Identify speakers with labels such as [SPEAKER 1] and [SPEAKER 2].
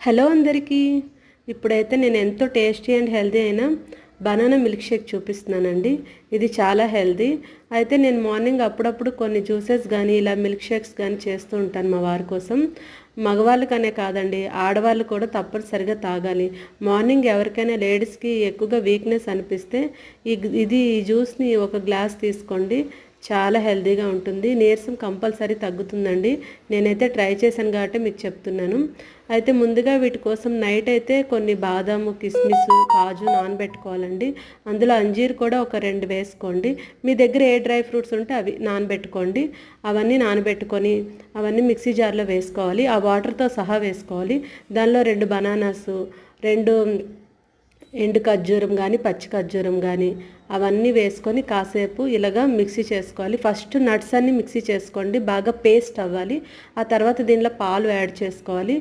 [SPEAKER 1] Hello అందరికీ. ఇప్పుడైతే నేను ఎంతో టేస్టీ అండ్ హెల్తీ అయిన బనానా మిల్క్ షేక్ చూపిస్తున్నానండి. ఇది చాలా హెల్తీ. అయితే నేను మార్నింగ్ అప్పుడప్పుడు కొన్ని జ్యూసెస్ కానీ ఇలా మిల్క్ షేక్స్ కానీ చేస్తూ ఉంటాను మా వారి కోసం. మగవాళ్ళకనే కాదండి, ఆడవాళ్ళు కూడా తప్పనిసరిగా తాగాలి. మార్నింగ్ ఎవరికైనా లేడీస్కి ఎక్కువగా వీక్నెస్ అనిపిస్తే ఈ జ్యూస్ని ఒక గ్లాస్ తీసుకోండి. చాలా హెల్తీగా ఉంటుంది. నీరసం కంపల్సరీ తగ్గుతుందండి. నేనైతే ట్రై చేశాను కాబట్టి మీకు చెప్తున్నాను. అయితే ముందుగా వీటి కోసం నైట్ అయితే కొన్ని బాదాము, కిస్మిస్, కాజు నానబెట్టుకోవాలండి. అందులో అంజీర్ కూడా ఒక 2 వేసుకోండి. మీ దగ్గర ఏ డ్రై ఫ్రూట్స్ ఉంటే అవి నానబెట్టుకోండి. అవన్నీ నానబెట్టుకొని అవన్నీ మిక్సీ జార్లో వేసుకోవాలి. ఆ వాటర్తో సహా వేసుకోవాలి. దానిలో 2 బనానాసు, 2 ఎండు ఖర్జూరం కానీ పచ్చి ఖర్జూరం కానీ అవన్నీ వేసుకొని కాసేపు ఇలాగా మిక్సీ చేసుకోవాలి. ఫస్ట్ నట్స్ అన్నీ మిక్సీ చేసుకోండి, బాగా పేస్ట్ అవ్వాలి. ఆ తర్వాత దీనిలో పాలు యాడ్ చేసుకోవాలి.